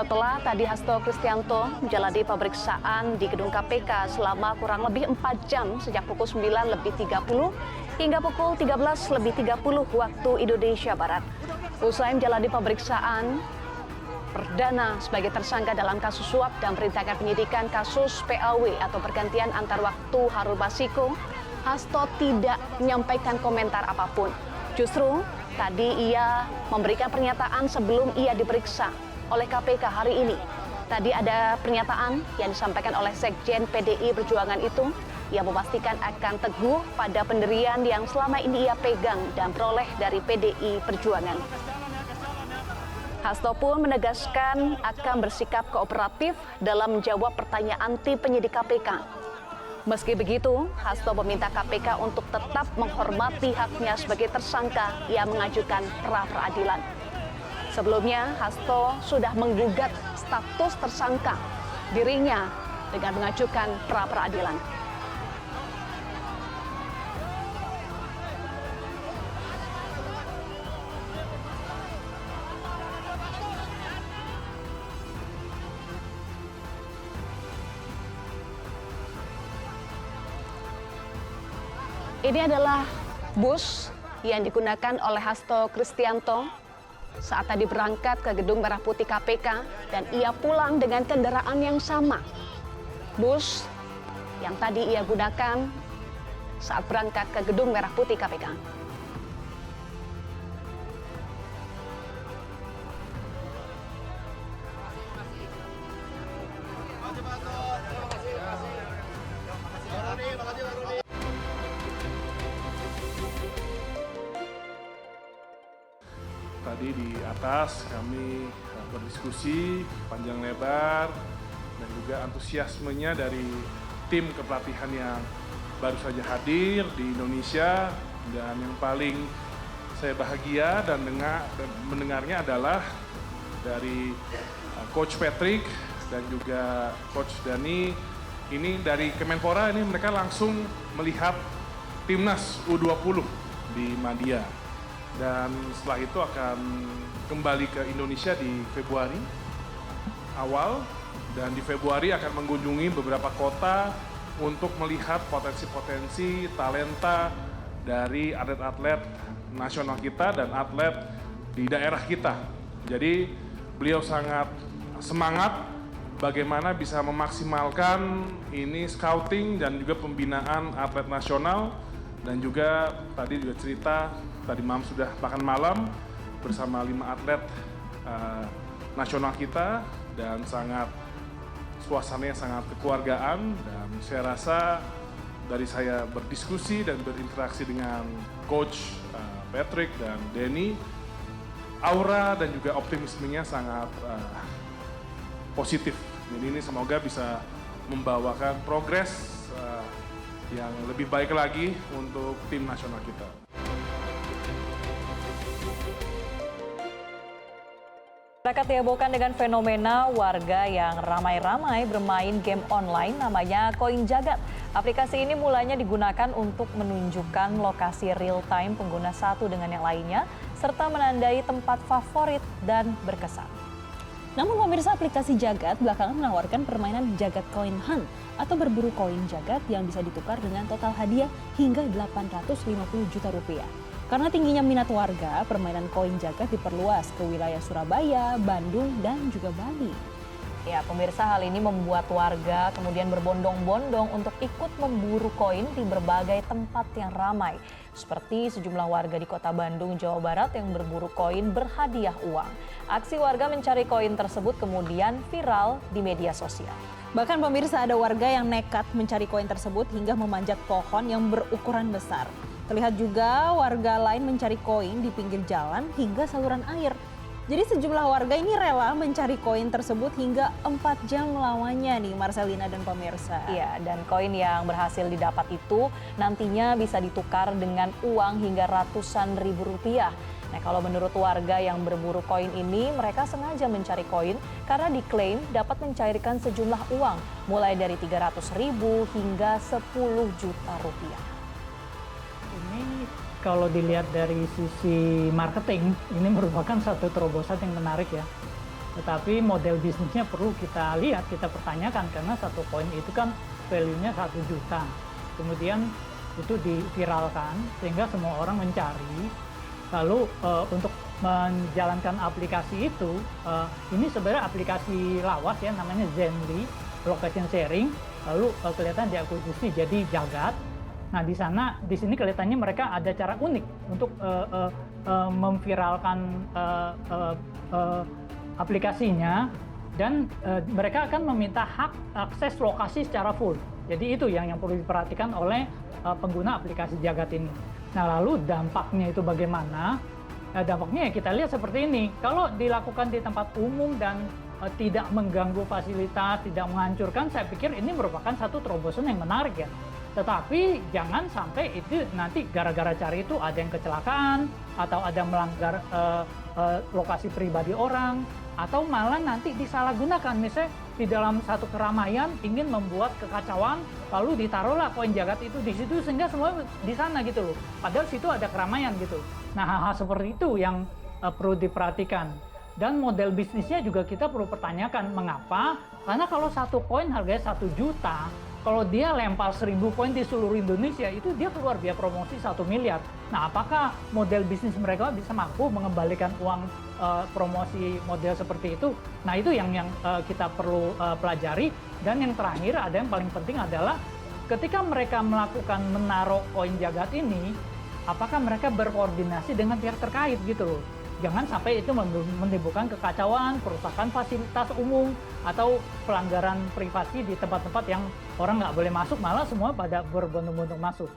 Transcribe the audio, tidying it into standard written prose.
Setelah tadi Hasto Kristianto menjalani pemeriksaan di gedung KPK selama kurang lebih 4 jam sejak pukul 9:30 hingga pukul 13:30 waktu Indonesia Barat. Usai menjalani pemeriksaan perdana sebagai tersangka dalam kasus suap dan perintangan penyidikan kasus PAW atau pergantian antar waktu Harun Masiku, Hasto tidak menyampaikan komentar apapun. Justru tadi ia memberikan pernyataan sebelum ia diperiksa oleh KPK hari ini. Tadi ada pernyataan yang disampaikan oleh Sekjen PDI Perjuangan itu. Ia memastikan akan teguh pada pendirian yang selama ini ia pegang dan peroleh dari PDI Perjuangan. Hasto pun menegaskan akan bersikap kooperatif dalam menjawab pertanyaan tim penyidik KPK. Meski begitu, Hasto meminta KPK untuk tetap menghormati haknya sebagai tersangka yang mengajukan pra-peradilan. Sebelumnya, Hasto sudah menggugat status tersangka dirinya dengan mengajukan pra-peradilan. Ini adalah bus yang digunakan oleh Hasto Kristianto saat tadi berangkat ke Gedung Merah Putih KPK dan ia pulang dengan kendaraan yang sama. Bus yang tadi ia gunakan saat berangkat ke Gedung Merah Putih KPK. Tadi di atas kami berdiskusi panjang lebar dan juga antusiasmenya dari tim kepelatihan yang baru saja hadir di Indonesia, dan yang paling saya bahagia dan mendengarnya adalah dari Coach Patrick dan juga Coach Dani. Ini dari Kemenpora, ini mereka langsung melihat timnas U20 di Madia. Dan setelah itu akan kembali ke Indonesia di Februari awal, dan di Februari akan mengunjungi beberapa kota untuk melihat potensi-potensi talenta dari atlet-atlet nasional kita dan atlet di daerah kita. Jadi beliau sangat semangat bagaimana bisa memaksimalkan ini scouting dan juga pembinaan atlet nasional, dan juga tadi juga cerita tadi malam sudah makan malam bersama 5 atlet nasional kita, dan suasananya sangat kekeluargaan. Dan saya rasa dari saya berdiskusi dan berinteraksi dengan Coach Patrick dan Denny, aura dan juga optimismenya sangat positif. Jadi ini semoga bisa membawakan progres yang lebih baik lagi untuk tim nasional kita. Masyarakat dihebohkan dengan fenomena warga yang ramai-ramai bermain game online namanya Koin Jagat. Aplikasi ini mulanya digunakan untuk menunjukkan lokasi real-time pengguna satu dengan yang lainnya, serta menandai tempat favorit dan berkesan. Namun pemirsa, aplikasi Jagat belakangan menawarkan permainan Jagat Coin Hunt atau berburu koin Jagat yang bisa ditukar dengan total hadiah hingga 850 juta rupiah. Karena tingginya minat warga, permainan koin Jagat diperluas ke wilayah Surabaya, Bandung, dan juga Bali. Ya, pemirsa, hal ini membuat warga kemudian berbondong-bondong untuk ikut memburu koin di berbagai tempat yang ramai. Seperti sejumlah warga di Kota Bandung, Jawa Barat yang berburu koin berhadiah uang. Aksi warga mencari koin tersebut kemudian viral di media sosial. Bahkan pemirsa, ada warga yang nekat mencari koin tersebut hingga memanjat pohon yang berukuran besar. Terlihat juga warga lain mencari koin di pinggir jalan hingga saluran air. Jadi sejumlah warga ini rela mencari koin tersebut hingga 4 jam melawannya nih, Marcelina dan pemirsa. Iya, dan koin yang berhasil didapat itu nantinya bisa ditukar dengan uang hingga ratusan ribu rupiah. Nah, kalau menurut warga yang berburu koin ini, mereka sengaja mencari koin karena diklaim dapat mencairkan sejumlah uang mulai dari 300.000 hingga 10 juta rupiah. Ini kalau dilihat dari sisi marketing, ini merupakan satu terobosan yang menarik ya. Tetapi model bisnisnya perlu kita lihat, kita pertanyakan, karena satu koin itu kan value-nya 1 juta. Kemudian itu diviralkan sehingga semua orang mencari. Lalu untuk menjalankan aplikasi itu, ini sebenarnya aplikasi lawas ya, namanya Zenly, location sharing. Lalu kelihatan diakuisisi jadi Jagat. Nah di sini kelihatannya mereka ada cara unik untuk memviralkan aplikasinya, dan mereka akan meminta hak akses lokasi secara full. Jadi itu yang perlu diperhatikan oleh pengguna aplikasi Jagat ini. Nah lalu dampaknya itu bagaimana? Nah, dampaknya ya kita lihat seperti ini. Kalau dilakukan di tempat umum dan tidak mengganggu fasilitas, tidak menghancurkan, saya pikir ini merupakan satu terobosan yang menarik ya. Tetapi jangan sampai itu nanti gara-gara cari itu ada yang kecelakaan, atau ada melanggar lokasi pribadi orang, atau malah nanti disalahgunakan. Misalnya di dalam satu keramaian ingin membuat kekacauan, lalu ditaruhlah koin Jagat itu di situ sehingga semua di sana gitu loh. Padahal situ ada keramaian gitu. Nah hal-hal seperti itu yang perlu diperhatikan. Dan model bisnisnya juga kita perlu pertanyakan. Mengapa? Karena kalau satu koin harganya 1 juta, kalau dia lempar 1000 koin di seluruh Indonesia, itu dia keluar biaya promosi 1 miliar. Nah, apakah model bisnis mereka bisa mampu mengembalikan uang promosi model seperti itu? Nah, itu yang kita perlu pelajari. Dan yang terakhir, ada yang paling penting adalah ketika mereka melakukan menaruh koin Jagat ini, apakah mereka berkoordinasi dengan pihak terkait gitu loh. Jangan sampai itu menimbulkan kekacauan, perusakan fasilitas umum, atau pelanggaran privasi di tempat-tempat yang orang nggak boleh masuk, malah semua pada berbondong-bondong masuk.